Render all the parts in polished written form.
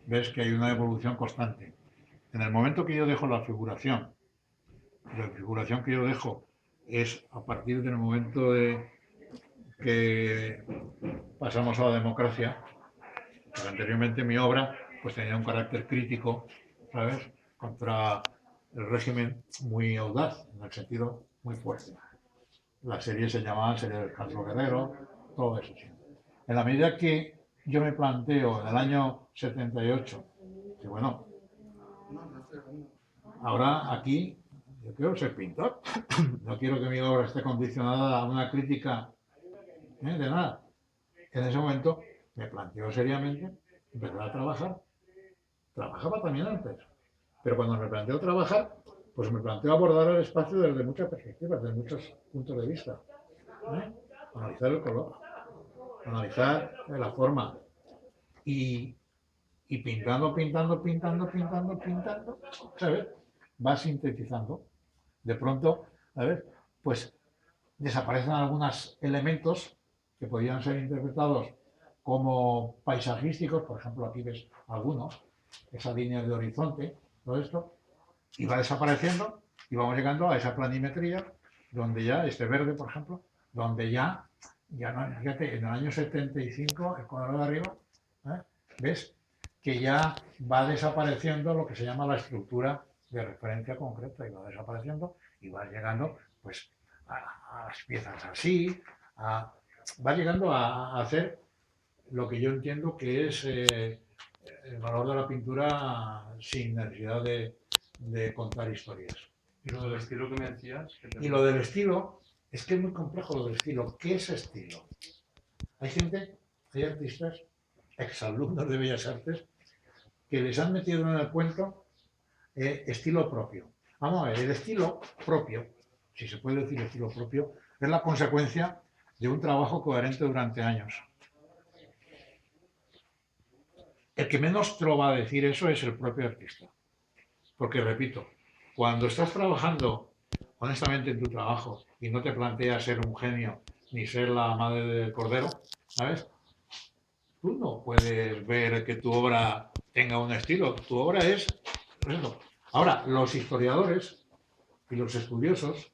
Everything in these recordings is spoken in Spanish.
ves que hay una evolución constante. En el momento que yo dejo la figuración que yo dejo es a partir del momento de que pasamos a la democracia, pues anteriormente mi obra pues tenía un carácter crítico, ¿sabes? Contra el régimen muy audaz, en el sentido muy fuerte. Las series se llamaban series del Carlos Guerrero, todo eso sí. En la medida que yo me planteo en el año 78, que bueno, ahora aquí yo quiero ser pintor, no quiero que mi obra esté condicionada a una crítica de nada. En ese momento me planteo seriamente empezar a trabajar. Trabajaba también antes, pero cuando me planteo trabajar, pues me planteo abordar el espacio desde muchas perspectivas, desde muchos puntos de vista. ¿Eh? Analizar el color, analizar la forma y, y pintando, ¿sabes? Va sintetizando. De pronto, ¿sabes? Pues desaparecen algunos elementos que podían ser interpretados como paisajísticos, por ejemplo, aquí ves algunos, esa línea de horizonte, todo esto, y va desapareciendo y vamos llegando a esa planimetría donde ya, este verde, por ejemplo, donde ya no, fíjate, en el año 75, el cuadrado de arriba, ¿eh? ¿Ves? Que ya va desapareciendo lo que se llama la estructura de referencia concreta y va desapareciendo y va llegando pues a las piezas así, va llegando a hacer lo que yo entiendo que es el valor de la pintura sin necesidad de contar historias. Y lo del estilo que me decías, que Y lo del estilo, es que es muy complejo lo del estilo. ¿Qué es estilo? Hay gente, hay artistas, exalumnos de Bellas Artes, que les han metido en el cuento estilo propio. Vamos a ver, el estilo propio, si se puede decir estilo propio, es la consecuencia de un trabajo coherente durante años. El que menos te lo va a decir eso es el propio artista. Porque, repito, cuando estás trabajando honestamente en tu trabajo y no te planteas ser un genio ni ser la madre del cordero, ¿sabes? Tú no puedes ver que tu obra tenga un estilo. Tu obra es eso. Ahora, los historiadores y los estudiosos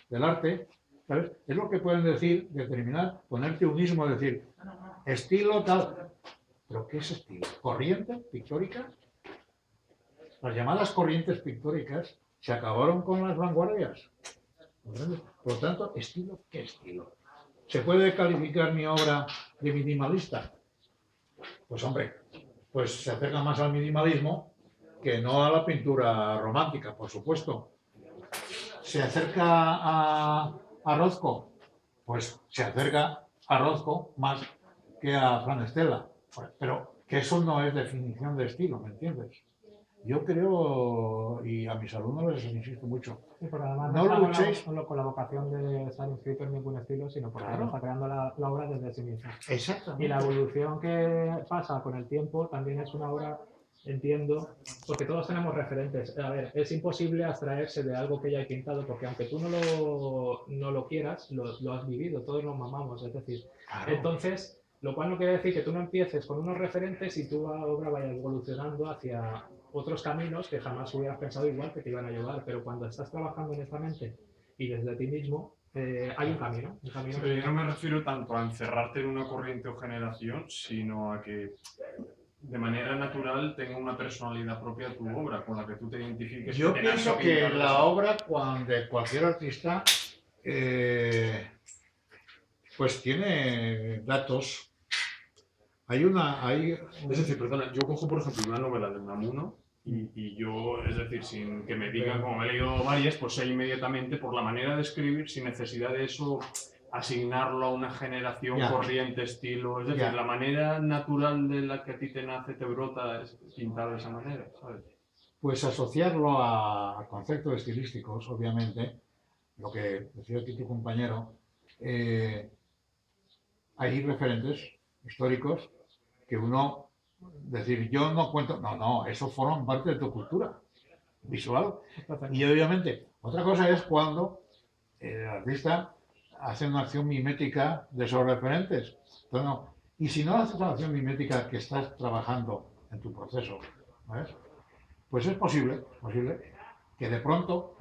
del arte, ¿sabes? Es lo que pueden decir, determinar, ponerte un ismo, decir, estilo tal. ¿Pero qué es estilo? ¿Corriente pictórica? Las llamadas corrientes pictóricas se acabaron con las vanguardias. Por lo tanto, ¿estilo? ¿Qué estilo? ¿Se puede calificar mi obra de minimalista? Pues hombre, pues se acerca más al minimalismo que no a la pintura romántica, por supuesto. ¿Se acerca a Rothko? Pues se acerca a Rothko más que a Fran Estela. Pero que eso no es definición de estilo, ¿me entiendes? Yo creo, y a mis alumnos les insisto mucho, Sí, pero además no no está luchéis. con la vocación de estar inscrito en ningún estilo, sino porque uno está Claro, creando la obra desde sí mismo. Y la exactamente. evolución que pasa con el tiempo también es una obra, entiendo, porque todos tenemos referentes. A ver, es imposible abstraerse de algo que ya he pintado, porque aunque tú no lo quieras, lo has vivido, todos lo mamamos. Es decir, Claro. entonces, lo cual no quiere decir que tú no empieces con unos referentes y tu obra vaya evolucionando hacia otros caminos que jamás hubieras pensado igual que te iban a llevar, pero cuando estás trabajando honestamente y desde ti mismo, hay un camino Sí, pero yo no me refiero tanto a encerrarte en una corriente o generación, sino a que de manera natural tenga una personalidad propia tu obra, con la que tú te identifiques. Yo pienso que la obra de cualquier artista pues tiene datos. Hay Es decir, perdona, yo cojo por ejemplo una novela de Unamuno y yo, es decir, sin que me digan, como me he leído varias, pues sé inmediatamente por la manera de escribir, sin necesidad de eso, asignarlo a una generación ya, corriente, estilo. Es decir, ya. la manera natural de la que a ti te nace, te brota, es pintar de esa manera, ¿sabes? Pues asociarlo a conceptos estilísticos, obviamente, lo que decía aquí tu compañero, eh, hay referentes históricos que uno decir yo no cuento, no, eso forma parte de tu cultura visual. Y obviamente, otra cosa es cuando el artista hace una acción mimética de esos referentes. Entonces, no. Y si no haces una acción mimética que estás trabajando en tu proceso, ¿sabes? Pues es posible que de pronto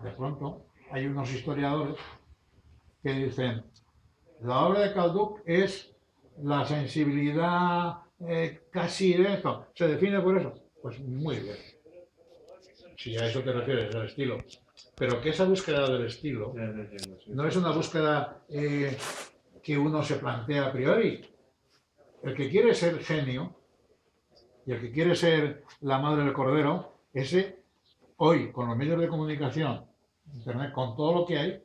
hay unos historiadores que dicen, la obra de Calduc es la sensibilidad casi de esto, ¿se define por eso? Pues muy bien, si a eso te refieres, al estilo. Pero que esa búsqueda del estilo no es una búsqueda que uno se plantea a priori. El que quiere ser genio y el que quiere ser la madre del cordero, ese hoy, con los medios de comunicación, internet, con todo lo que hay,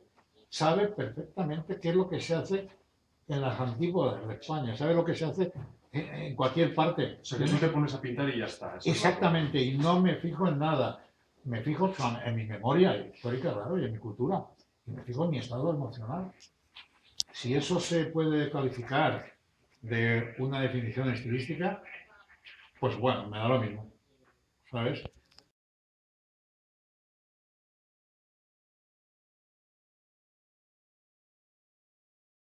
sabe perfectamente qué es lo que se hace en las antípodas de España, sabe lo que se hace en cualquier parte. O sea, que tú te pones a pintar y ya está. Exactamente, y no me fijo en nada. Me fijo en mi memoria histórica, claro, y en mi cultura. Y me fijo en mi estado emocional. Si eso se puede calificar de una definición estilística, pues bueno, me da lo mismo, ¿sabes?